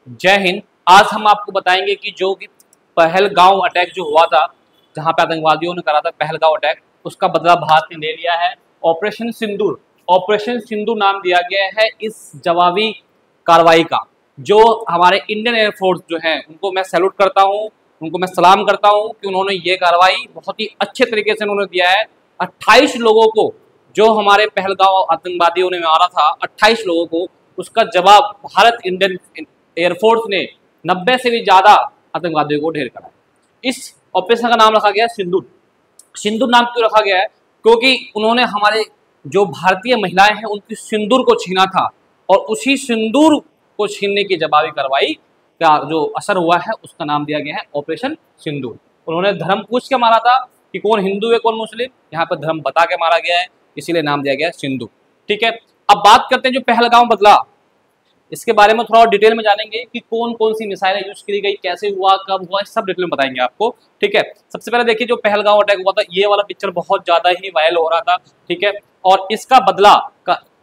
जय हिंद। आज हम आपको बताएंगे कि जो कि पहलगांव अटैक जो हुआ था, जहां पे आतंकवादियों ने करा था पहलगांव अटैक, उसका बदला भारत ने ले लिया है। ऑपरेशन सिंदूर, ऑपरेशन सिंदूर नाम दिया गया है इस जवाबी कार्रवाई का। जो हमारे इंडियन एयरफोर्स जो है उनको मैं सैल्यूट करता हूँ, उनको मैं सलाम करता हूँ कि उन्होंने ये कार्रवाई बहुत ही अच्छे तरीके से उन्होंने दिया है। 28 लोगों को जो हमारे पहलगांव आतंकवादियों ने मारा था, 28 लोगों को, उसका जवाब भारत इंडियन एयरफोर्स ने 90 से भी ज़्यादा आतंकवादियों को ढेर करा। इस ऑपरेशन का नाम रखा गया सिंदूर। सिंदूर नाम क्यों रखा गया है? क्योंकि उन्होंने हमारे जो भारतीय महिलाएं हैं उनकी सिंदूर को छीना था, और उसी सिंदूर को छीनने की जवाबी कार्रवाई का जो असर हुआ है उसका नाम दिया गया है ऑपरेशन सिंदूर। उन्होंने धर्म पूछ के मारा था कि कौन हिंदू है कौन मुस्लिम, यहाँ पर धर्म बता के मारा गया है, इसीलिए नाम दिया गया है सिंदूर। ठीक है, अब बात करते हैं जो पहलगांव बदला, इसके बारे में थोड़ा डिटेल में जानेंगे कि कौन कौन सी मिसाइलें यूज की गई, कैसे हुआ, कब हुआ, सब डिटेल में बताएंगे आपको। ठीक है, सबसे पहले देखिए जो पहलगांव अटैक हुआ था, ये वाला पिक्चर बहुत ज्यादा ही वायरल हो रहा था। ठीक है, और इसका बदला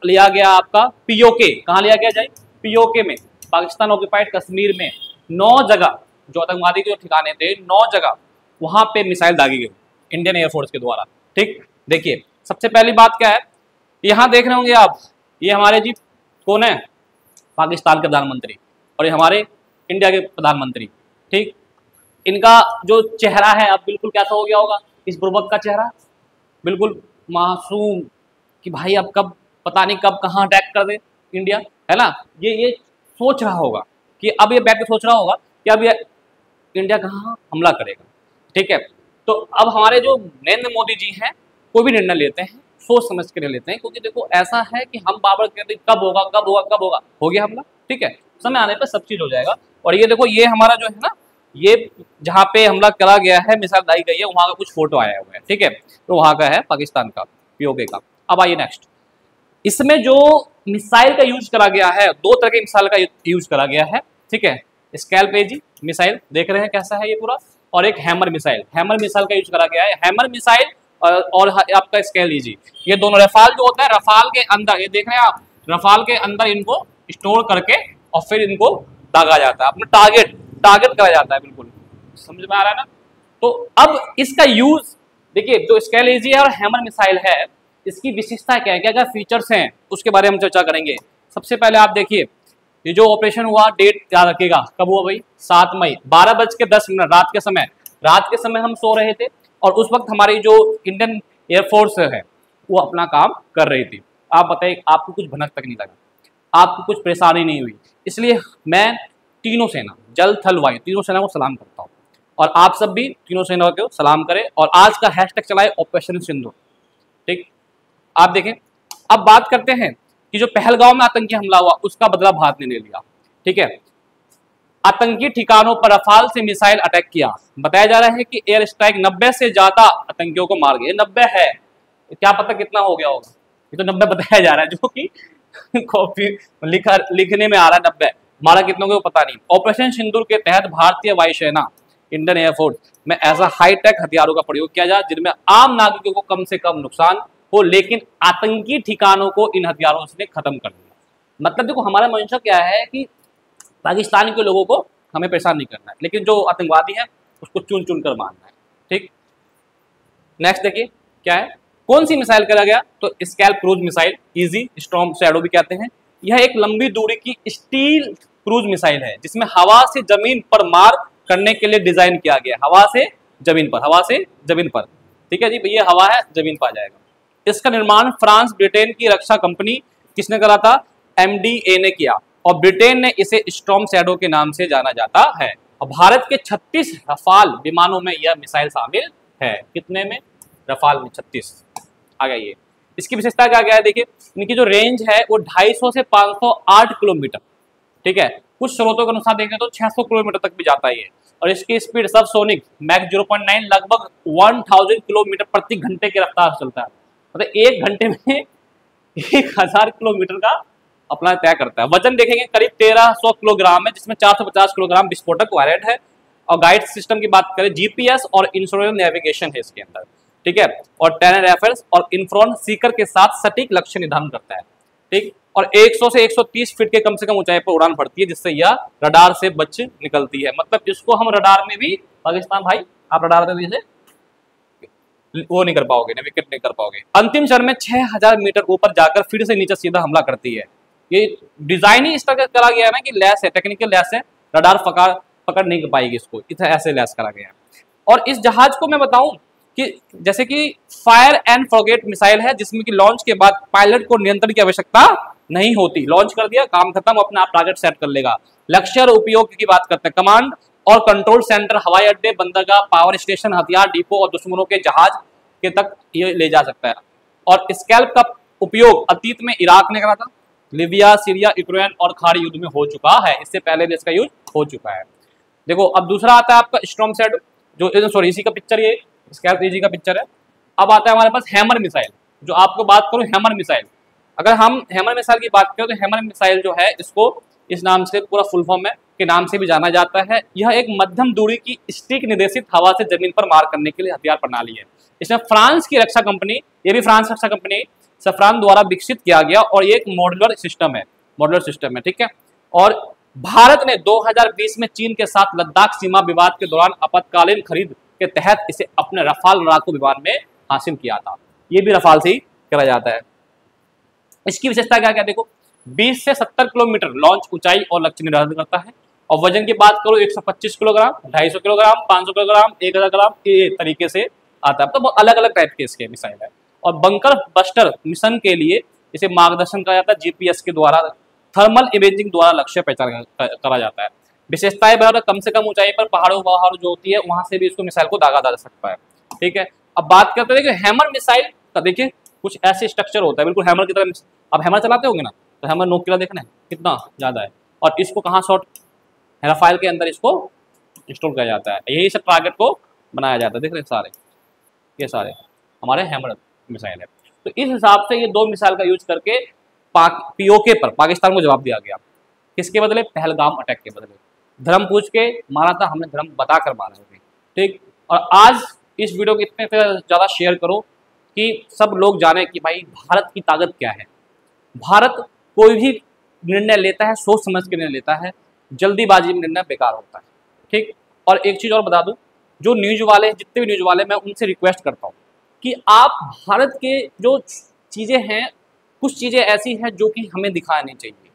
लिया गया आपका पीओके। कहाँ लिया गया जाए? पीओके में, पाकिस्तान ऑक्यूपाइड कश्मीर में 9 जगह जो आतंकवादी के ठिकाने थे, 9 जगह वहां पे मिसाइल दागी गई इंडियन एयरफोर्स के द्वारा। ठीक, देखिए सबसे पहली बात क्या है, यहाँ देख रहे होंगे आप, ये हमारे जी कौन है? पाकिस्तान के प्रधानमंत्री, और ये हमारे इंडिया के प्रधानमंत्री। ठीक, इनका जो चेहरा है अब बिल्कुल कैसा हो गया होगा, इस बुर्बक का चेहरा बिल्कुल मासूम कि भाई अब कब, पता नहीं कब कहाँ अटैक कर दे इंडिया, है ना। ये सोच रहा होगा कि अब ये बैठ के सोच रहा होगा कि अब ये इंडिया कहाँ हमला करेगा। ठीक है, तो अब हमारे जो नरेंद्र मोदी जी हैं कोई भी निर्णय लेते हैं सोच समझ के लेते हैं, क्योंकि देखो ऐसा है कि हम बार बार कहते हैं कब होगा कब होगा कब होगा, हो गया हमला। ठीक है, समय आने पर सब चीज हो जाएगा। और ये देखो, ये हमारा जो है ना, ये जहाँ पे हमला करा गया है, मिसाइल दागी गई है, वहाँ का कुछ फोटो आया हुआ है। ठीक है, तो वहाँ का है पाकिस्तान का पीओके का। अब आइए नेक्स्ट, इसमें जो मिसाइल का यूज करा गया है, 2 तरह के मिसाइल का यूज करा गया है। ठीक है, स्कैल्पेजी मिसाइल देख रहे हैं कैसा है ये पूरा, और एक हैमर मिसाइल, हैमर मिसाइल का यूज करा गया है। हैमर मिसाइल और आपका स्केल लीजिए, ये दोनों रफाल जो होता है, रफाल के अंदर, ये देख रहे हैं आप, रफाल के अंदर इनको स्टोर करके और फिर इनको दागा जाता है, अपना टारगेट करा जाता है। बिल्कुल समझ में आ रहा है ना। तो अब इसका यूज देखिए, जो स्केल लीजिए और हैमर मिसाइल है, इसकी विशेषता क्या है, क्या क्या फीचर्स हैं, उसके बारे में हम चर्चा करेंगे। सबसे पहले आप देखिए, ये जो ऑपरेशन हुआ, डेट याद रखिएगा कब हुआ भाई, 7 मई 12:10 रात के समय हम सो रहे थे, और उस वक्त हमारी जो इंडियन एयरफोर्स है वो अपना काम कर रही थी। आप बताइए, आपको कुछ भनक तक नहीं लगा, आपको कुछ परेशानी नहीं हुई। इसलिए मैं तीनों सेना, जल थल वायु, तीनों सेना को सलाम करता हूँ, और आप सब भी तीनों सेना को सलाम करें, और आज का हैशटैग चलाए ऑपरेशन सिंदूर। ठीक, आप देखें, अब बात करते हैं कि जो पहलगांव में आतंकी हमला हुआ उसका बदला भारत ने ले लिया। ठीक है, आतंकी ठिकानों पर रफाल से मिसाइल अटैक किया, बताया जा रहा है कि एयर स्ट्राइक 90 से ज्यादा आतंकियों को मार गए। 90 है, क्या पता कितना हो गया होगा, ये तो 90 बताया जा रहा है, जो कि कॉपी लिखने में आ रहा है 90, मारा कितनों को पता नहीं। ऑपरेशन सिंदूर के तहत भारतीय वायुसेना, इंडियन एयरफोर्स में ऐसा हाईटेक हथियारों का प्रयोग किया जाए जिनमें आम नागरिकों को कम से कम नुकसान हो, लेकिन आतंकी ठिकानों को इन हथियारों से खत्म कर दिया। मतलब देखो, हमारा मंशा क्या है कि पाकिस्तान के लोगों को हमें परेशान नहीं करना है, लेकिन जो आतंकवादी है उसको चुन चुन कर मारना है। ठीक, नेक्स्ट देखिए क्या है, कौन सी मिसाइल करा गया, तो scalp cruise missile, easy storm shadow भी कहते हैं। यह एक लंबी दूरी की स्टील क्रूज मिसाइल है जिसमें हवा से जमीन पर मार करने के लिए डिजाइन किया गया, हवा से जमीन पर, हवा से जमीन पर। ठीक है जी, ये हवा है, जमीन पर आ जाएगा। इसका निर्माण फ्रांस ब्रिटेन की रक्षा कंपनी किसने करा था? MDA ने किया, और ब्रिटेन ने इसे स्टॉर्म शैडो के नाम से जाना जाता है। और भारत के 36 रफाल विमानों में यह मिसाइल शामिल है। कितने में? रफाल में 36 आ गया। ये इसकी विशेषता क्या क्या है, देखिए इनकी जो रेंज है वो 250 से 508 किलोमीटर। ठीक है, कुछ स्रोतों के अनुसार देखें तो 600 किलोमीटर तक भी जाता है ये, और इसकी स्पीड सब सोनिक मैक 0.9 लगभग 1000 किलोमीटर प्रति घंटे की रफ्तार से चलता है। मतलब 1 घंटे में 1000 किलोमीटर का अपना तय करता है। वजन देखेंगे करीब 1300 किलोग्राम है, जिसमें 450 किलोग्राम विस्फोटक वायलेट है, और गाइड सिस्टम की बात करें GPS और इंफ्रारेड नेविगेशन है इसके अंदर। ठीक है, और टेरन रेफरेंस और इंफ्रॉन सीकर के साथ सटीक लक्ष्य निर्धारण करता है। ठीक, और 100 से 130 फीट के कम से कम ऊंचाई पर उड़ान भरती है, जिससे यह रडार से बच निकलती है। मतलब इसको हम रडार में भी, पाकिस्तान भाई आप रडार में भी इसे वो नहीं कर पाओगे, नेविगेट नहीं कर पाओगे। अंतिम चरण में 6000 मीटर ऊपर जाकर फिर से नीचे सीधा हमला करती है। ये डिजाइन ही इस तरह करा गया है ना कि लैस है, टेक्निकल लैस है, रडार पकड़ नहीं पाएगी इसको, इतना ऐसे लैस करा गया है। और इस जहाज को मैं बताऊं कि जैसे कि फायर एंड फॉरगेट मिसाइल है, जिसमें कि लॉन्च के बाद पायलट को नियंत्रण की आवश्यकता नहीं होती। लॉन्च कर दिया, काम खत्म, अपना आप टारगेट सेट कर लेगा। लक्ष्य और उपयोग की बात करते हैं, कमांड और कंट्रोल सेंटर, हवाई अड्डे, बंदरगाह, पावर स्टेशन, हथियार डिपो और दुश्मनों के जहाज के तक ये ले जा सकता है। और स्कैल्प का उपयोग अतीत में इराक ने करा था, लीबिया, सीरिया, यूक्रेन और खाड़ी युद्ध में हो चुका है। इससे पहले भी इसका यूज हो चुका है। देखो अब दूसरा आता है आपका स्टॉर्म शैडो, जो सॉरी इसी का पिक्चर, ये स्कैल्प एजी का पिक्चर है। अब आता है हमारे पास हैमर मिसाइल, जो आपको बात करूं हैमर मिसाइल। अगर हम हैमर मिसाइल की बात करें तो हैमर मिसाइल जो है, इसको इस नाम से पूरा फुल फॉर्म है के नाम से भी जाना जाता है। यह एक मध्यम दूरी की स्टिक निर्देशित हवा से जमीन पर मार करने के लिए हथियार प्रणाली है। इसमें फ्रांस की रक्षा कंपनी, ये भी फ्रांस रक्षा कंपनी सफ्रान द्वारा विकसित किया गया और ये एक मॉड्यूलर सिस्टम है, ठीक है। और भारत ने 2020 में चीन के साथ लद्दाख सीमा विवाद के दौरान आपातकालीन खरीद के तहत इसे अपने रफाल लड़ाकू विमान में हासिल किया था। ये भी रफाल से ही करा जाता है। इसकी विशेषता क्या क्या देखो, 20 से 70 किलोमीटर लॉन्च ऊंचाई और लक्ष्य निर्धारित करता है। और वजन की बात करो 125 किलोग्राम, 250 किलोग्राम, 500 किलोग्राम, 1000 ग्राम, ये तरीके से आता है। तो अलग अलग टाइप के इसके मिसाइल है। और बंकर बस्टर मिशन के लिए इसे मार्गदर्शन करा जाता है जीपीएस के द्वारा, थर्मल इमेजिंग द्वारा लक्ष्य पहचान करा जाता है। विशेषताएं बराबर कम से कम ऊंचाई पर पहाड़ों जो होती है वहां से भी इसको मिसाइल को दागा जा सकता है, ठीक है। अब बात करते हैं कि हैमर मिसाइल का, देखिए कुछ ऐसे स्ट्रक्चर होता है बिल्कुल हैमर की तरह। अब हैमर चलाते होंगे ना, तो हैमर नोक किला देखना है कितना ज्यादा है, और इसको कहाँ शॉट रफाल के अंदर इसको इंस्टॉल किया जाता है। यही सब टारगेट को बनाया जाता है। देख रहे सारे, ये सारे हमारे हैमर मिसाइल है। तो इस हिसाब से ये दो मिसाइल का यूज करके पीओके पर पाकिस्तान को जवाब दिया गया। किसके बदले? पहलगाम अटैक के बदले। धर्म पूछ के मारा था, हमने धर्म बताकर मारा है, ठीक। और आज इस वीडियो को इतने ज़्यादा शेयर करो कि सब लोग जाने कि भाई भारत की ताकत क्या है। भारत कोई भी निर्णय लेता है सोच समझ के निर्णय लेता है, जल्दीबाजी में निर्णय बेकार होता है, ठीक। और एक चीज़ और बता दूं, जो न्यूज़ वाले, जितने भी न्यूज़ वाले, मैं उनसे रिक्वेस्ट करता हूं कि आप भारत के जो चीज़ें हैं, कुछ चीज़ें ऐसी हैं जो कि हमें दिखानी चाहिए।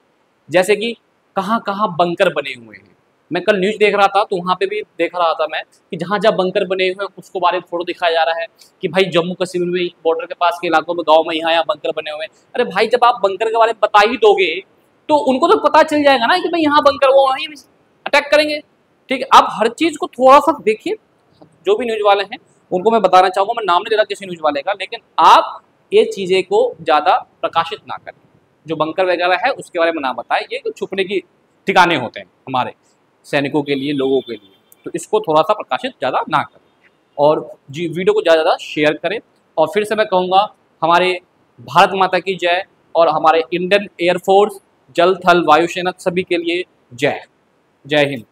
जैसे कि कहाँ कहाँ बंकर बने हुए हैं। मैं कल न्यूज़ देख रहा था तो वहाँ पे भी देख रहा था मैं कि जहाँ जहाँ बंकर बने हुए हैं उसको बारे में फोटो दिखाया जा रहा है कि भाई जम्मू कश्मीर में बॉर्डर के पास के इलाकों में, गाँव में यहाँ बंकर बने हुए हैं। अरे भाई जब आप बंकर के बारे में बता ही दोगे तो उनको तो पता चल जाएगा ना कि भाई यहाँ बंकर, वो वहीं अटैक करेंगे, ठीक है। आप हर चीज़ को थोड़ा सा देखिए। जो भी न्यूज़ वाले हैं उनको मैं बताना चाहूँगा, मैं नाम नहीं ले रहा किसी न्यूज़ वाले का, लेकिन आप ये चीज़ें को ज़्यादा प्रकाशित ना करें। जो बंकर वगैरह है उसके बारे में ना बताएं, ये तो छुपने की ठिकाने होते हैं हमारे सैनिकों के लिए, लोगों के लिए। तो इसको थोड़ा सा प्रकाशित ज़्यादा ना करें और जी वीडियो को ज़्यादा ज़्यादा शेयर करें। और फिर से मैं कहूँगा, हमारे भारत माता की जय और हमारे इंडियन एयरफोर्स, जल, थल, वायुसेना सभी के लिए जय हिंद।